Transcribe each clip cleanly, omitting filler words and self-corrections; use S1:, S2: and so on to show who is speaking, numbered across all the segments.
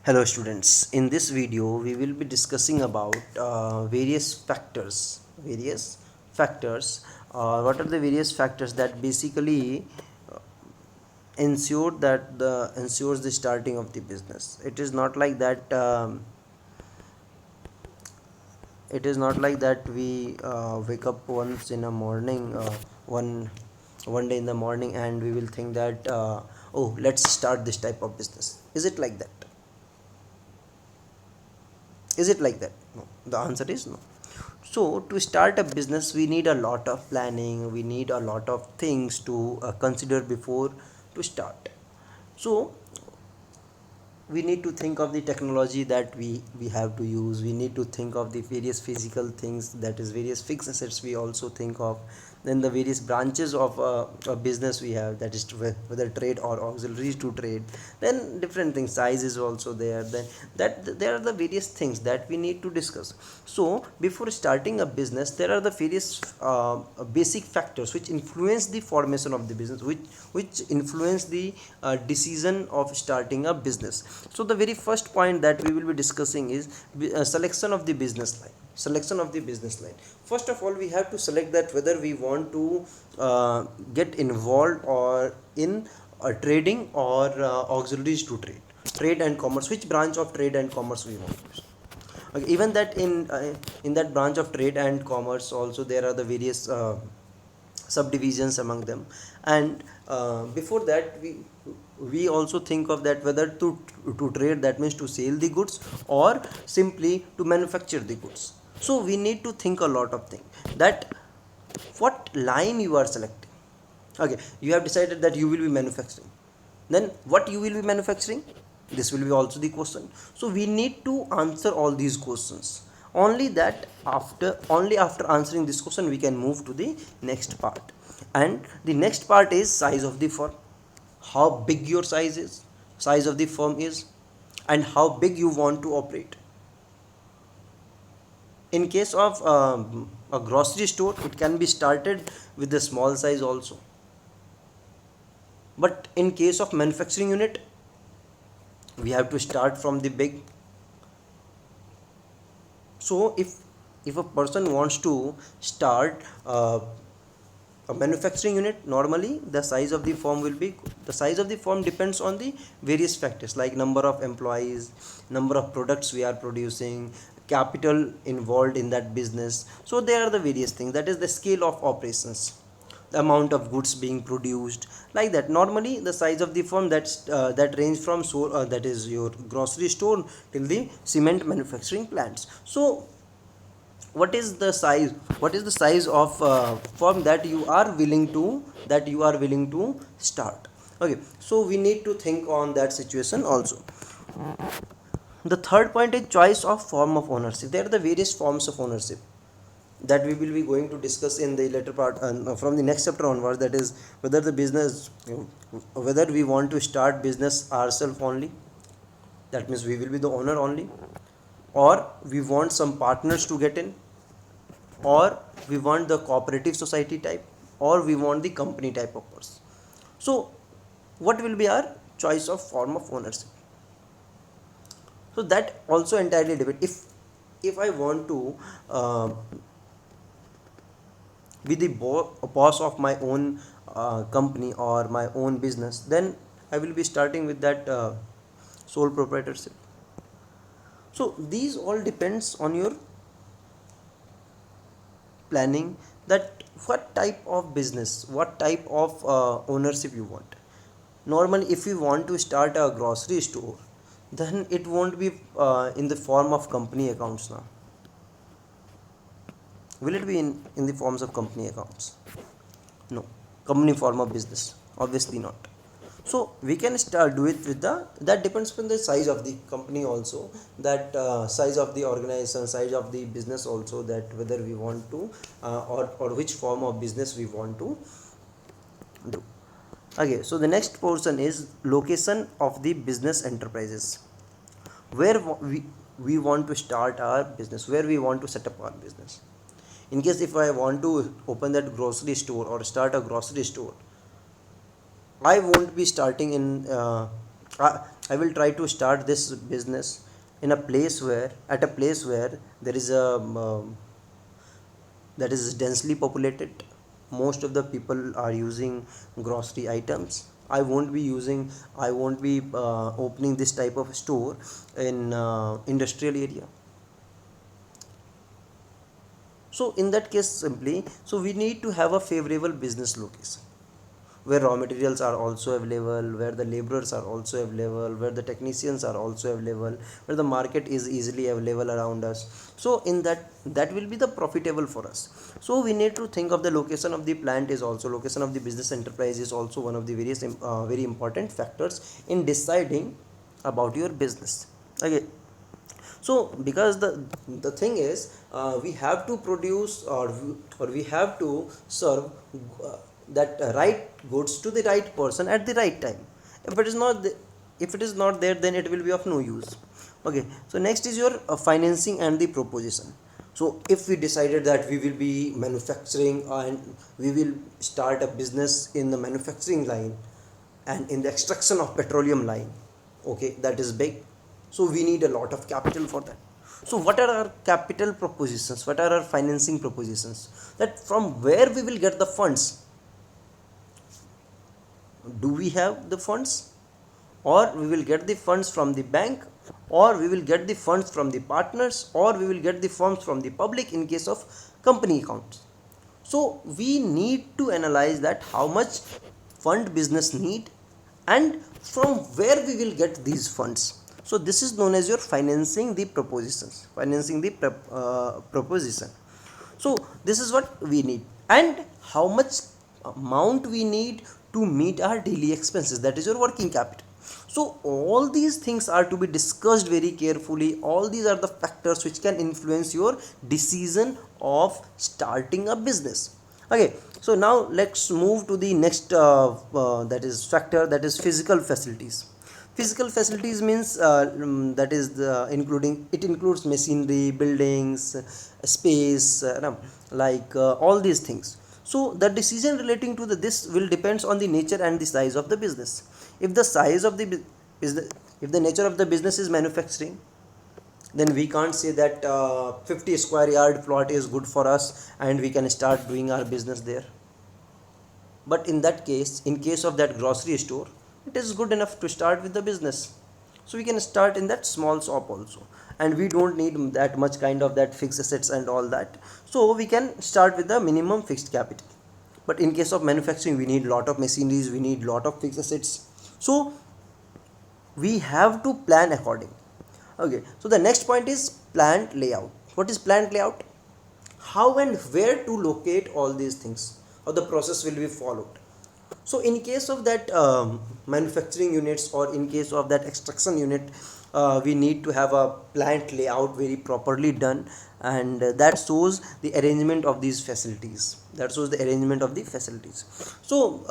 S1: Hello students, in this video we will be discussing about various factors. What are the various factors that basically ensures the starting of the business? It is not like that. It is not like that we wake up once in a morning, one day in the morning, and we will think that oh, let's start this type of business. Is it like that? Is it like that? No. The answer is no. So to start a business, we need a lot of planning. We need a lot of things to consider before to start. So we need to think of the technology that we have to use. We need to think of the various physical things, that is various fixed assets we also think of. Then the various branches of a business we have, that is whether trade or auxiliaries to trade. Then different things, size is also there. Then that there are the various things that we need to discuss. So before starting a business, there are the various basic factors which influence the formation of the business, which influence the decision of starting a business. So the very first point that we will be discussing is selection of the business line. Selection of the business line. First of all, we have to select that whether we want to get involved or in trading or auxiliaries to trade and commerce. Which branch of trade and commerce we want to? Okay, even that in that branch of trade and commerce also there are the various subdivisions among them. And before that, we also think of that whether to trade, that means to sell the goods, or simply to manufacture the goods. So we need to think a lot of things, that what line you are selecting. Okay, you have decided that you will be manufacturing, then what you will be manufacturing, this will be also the question. So we need to answer all these questions. Only after answering this question we can move to the next part. And the next part is size of the firm. How big your size of the firm is, and how big you want to operate. In case of a grocery store, it can be started with the small size also, but in case of manufacturing unit, we have to start from the big. So if a person wants to start a manufacturing unit, normally the size of the firm will be, the size of the firm depends on the various factors like number of employees, number of products we are producing, capital involved in that business. So there are the various things, that is the scale of operations, the amount of goods being produced, like that. Normally the size of the firm, that range from that is your grocery store till the cement manufacturing plants. So what is the size of firm that you are willing to start. Okay, so we need to think on that situation also. The third point is choice of form of ownership. There are the various forms of ownership that we will be going to discuss in the later part, from the next chapter onwards. That is whether the business, whether we want to start business ourselves only, that means we will be the owner only, or we want some partners to get in, or we want the cooperative society type, or we want the company type of person. So what will be our choice of form of ownership? So that also entirely depends. If I want to be the boss of my own company or my own business, then I will be starting with that sole proprietorship. So these all depends on your planning, that what type of business, what type of ownership you want. Normally if you want to start a grocery store, then it won't be in the form of company accounts now. Will it be in the forms of company accounts? No. Company form of business, obviously not. So we can start do it with the, that depends on the size of the company also, that size of the organization, size of the business also, that whether we want to or which form of business we want to do. Okay, so the next portion is location of the business enterprises. Where we want to start our business, where we want to set up our business. In case if I want to open that grocery store or start a grocery store, I won't be starting in I will try to start this business in a place where at a place where there is a that is densely populated. Most of the people are using grocery items. I won't be opening this type of store in industrial area. So in that case simply, so we need to have a favorable business location where raw materials are also available, where the laborers are also available, where the technicians are also available, where the market is easily available around us. So in that will be the profitable for us. So we need to think of the location of the plant is also location of the business enterprise is also one of the various very important factors in deciding about your business. Okay, so because the thing is we have to produce or we have to serve that right goods to the right person at the right time. If it is not if it is not there, then it will be of no use. Okay, so next is your financing and the proposition. So if we decided that we will be manufacturing and we will start a business in the manufacturing line and in the extraction of petroleum line, okay, that is big. So we need a lot of capital for that. So what are our capital propositions, what are our financing propositions, that from where we will get the funds? Do we have the funds, or we will get the funds from the bank, or we will get the funds from the partners, or we will get the funds from the public in case of company accounts? So we need to analyze that how much fund business need and from where we will get these funds. So this is known as your financing the propositions, financing the proposition. So this is what we need, and how much amount we need to meet our daily expenses, that is your working capital. So all these things are to be discussed very carefully. All these are the factors which can influence your decision of starting a business. Okay, so now let's move to the next that is factor, that is physical facilities. Physical facilities means that is including, it includes machinery, buildings, space, all these things. So the decision relating to this will depends on the nature and the size of the business. If the size of the business, if the nature of the business is manufacturing, then we can't say that 50 square yard plot is good for us and we can start doing our business there. But in that case, in case of that grocery store, it is good enough to start with the business. So we can start in that small shop also, and we don't need that much kind of that fixed assets and all that. So we can start with the minimum fixed capital. But in case of manufacturing, we need lot of machineries, we need lot of fixed assets. So we have to plan according. Okay, so the next point is plant layout. What is plant layout? How and where to locate all these things, how the process will be followed. So in case of that manufacturing units, or in case of that extraction unit, we need to have a plant layout very properly done, and that shows the arrangement of these facilities, that shows the arrangement of the facilities. So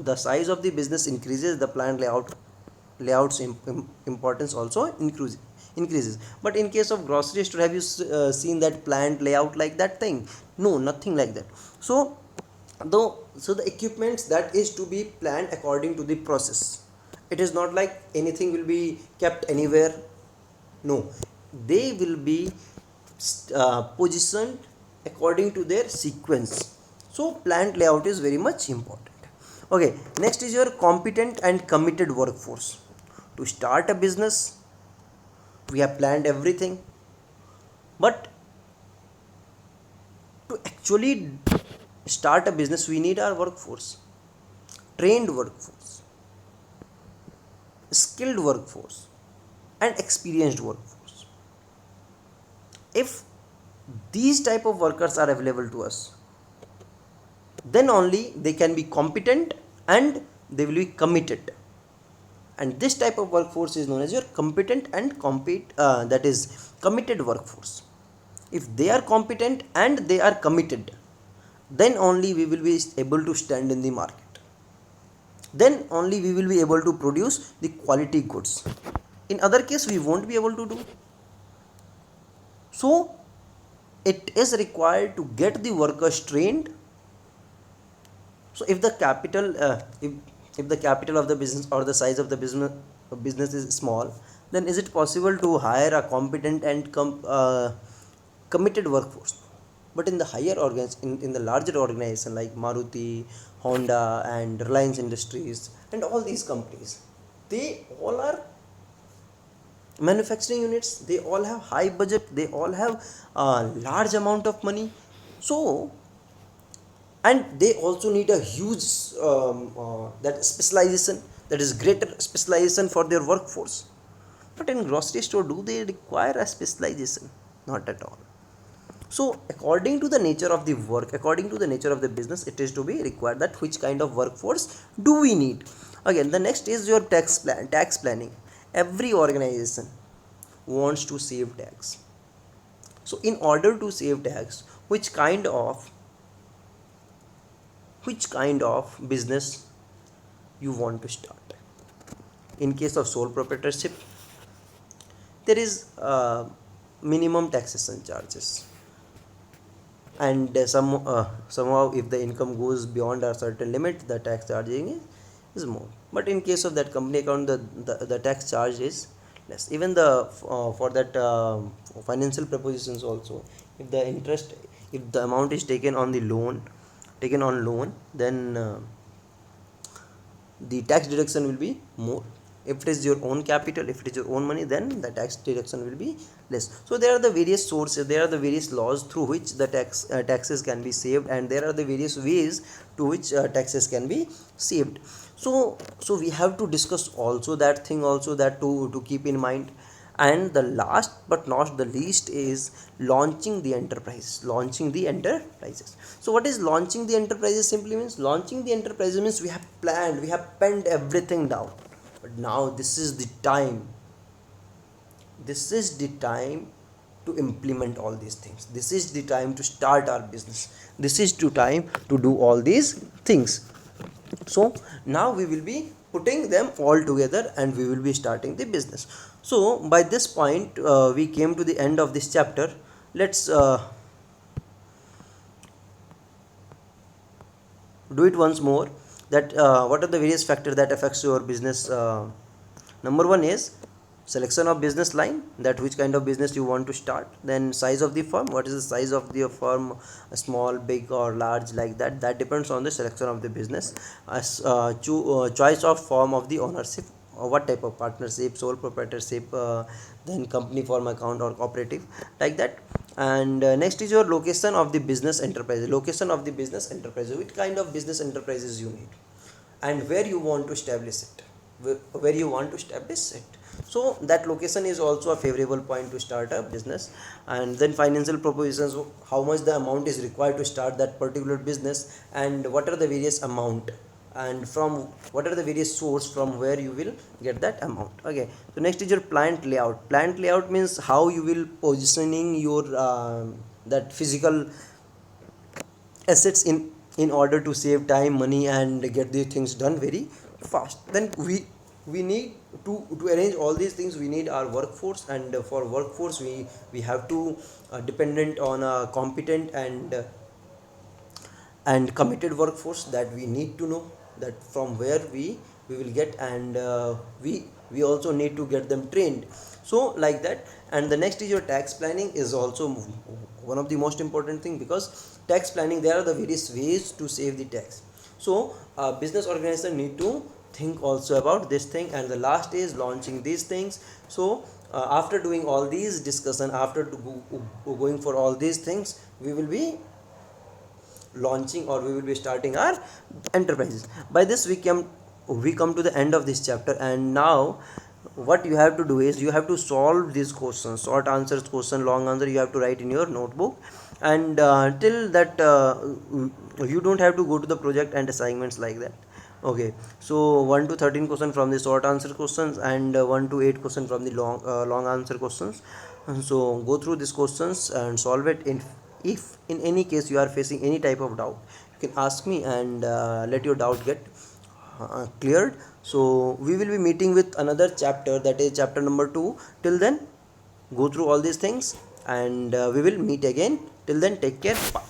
S1: the size of the business increases, the plant layouts importance also increases. But in case of grocery store, have you seen that plant layout like that thing? No, nothing like that. So the equipments that is to be planned according to the process. It is not like anything will be kept anywhere. No, they will be positioned according to their sequence. So plant layout is very much important. Okay, next is your competent and committed workforce. To start a business, we have planned everything, but to actually start a business, we need our workforce, trained workforce, skilled workforce, and experienced workforce. If these type of workers are available to us, then only they can be competent and they will be committed. And this type of workforce is known as your competent and that is committed workforce. If they are competent and they are committed, then only we will be able to stand in the market, then only we will be able to produce the quality goods. In other case, we won't be able to do. So it is required to get the workers trained. So if the capital if the capital of the business or the size of the a business is small, then is it possible to hire a competent and committed workforce? But in the in the larger organization like Maruti, Honda, and Reliance Industries, and all these companies, they all are manufacturing units. They all have high budget. They all have a large amount of money. So, and they also need a huge that specialization, that is greater specialization for their workforce. But in grocery store, do they require a specialization? Not at all. So according to the nature of the work, according to the nature of the business, it is to be required that which kind of workforce do we need. Again, the next is your tax planning. Every organization wants to save tax. So in order to save tax, which kind of business you want to start? In case of sole proprietorship, there is minimum taxation charges, and somehow if the income goes beyond a certain limit, the tax charging is more. But in case of that company account, the tax charge is less. Even the for that financial propositions also, if the interest, if the amount is taken on loan, then the tax deduction will be more. If it is your own capital, if it is your own money, then the tax deduction will be less. So there are the various sources, there are the various laws through which the taxes can be saved, and there are the various ways to which taxes can be saved. So we have to discuss also that thing also, that to keep in mind. And the last but not the least is launching the enterprises. So what is launching the enterprises? Simply means, launching the enterprises means we have planned, we have penned everything down, but now this is the time to implement all these things. This is the time to start our business. This is the time to do all these things. So now we will be putting them all together and we will be starting the business. So by this point we came to the end of this chapter. Let's do it once more, that what are the various factors that affects your business. Number one is selection of business line, that which kind of business you want to start. Then size of the firm, what is the size of the firm, small, big, or large, like that depends on the selection of the business. As choice of form of the ownership, what type of partnership, sole proprietorship, then company form account or cooperative, like that. And next is your location of the business enterprise. Which kind of business enterprises you need, and where you want to establish it, so that location is also a favorable point to start a business. And then financial propositions, how much the amount is required to start that particular business, and what are the various amount, and from what are the various source from where you will get that amount. Okay, so next is your plant layout means how you will positioning your that physical assets in order to save time, money, and get these things done very fast. Then we need to arrange all these things. We need our workforce, and for workforce we have to dependent on a competent and committed workforce, that we need to know that from where we will get, and we also need to get them trained, so like that. And the next is your tax planning, is also one of the most important thing, because tax planning, there are the various ways to save the tax. So business organization need to think also about this thing. And the last is launching these things. So after doing all these discussion, after going for all these things, we will be launching, or we will be starting our enterprises. By this we come to the end of this chapter. And now what you have to do is, you have to solve these questions, short answers question, long answer, you have to write in your notebook. And till that you don't have to go to the project and assignments like that. Okay, so 1 to 13 question from the short answer questions, and 1 to 8 question from the long answer questions. And so go through these questions and solve it. If in any case you are facing any type of doubt, you can ask me, and let your doubt get cleared. So we will be meeting with another chapter, that is chapter number 2. Till then, go through all these things, and we will meet again. Till then, take care. Bye.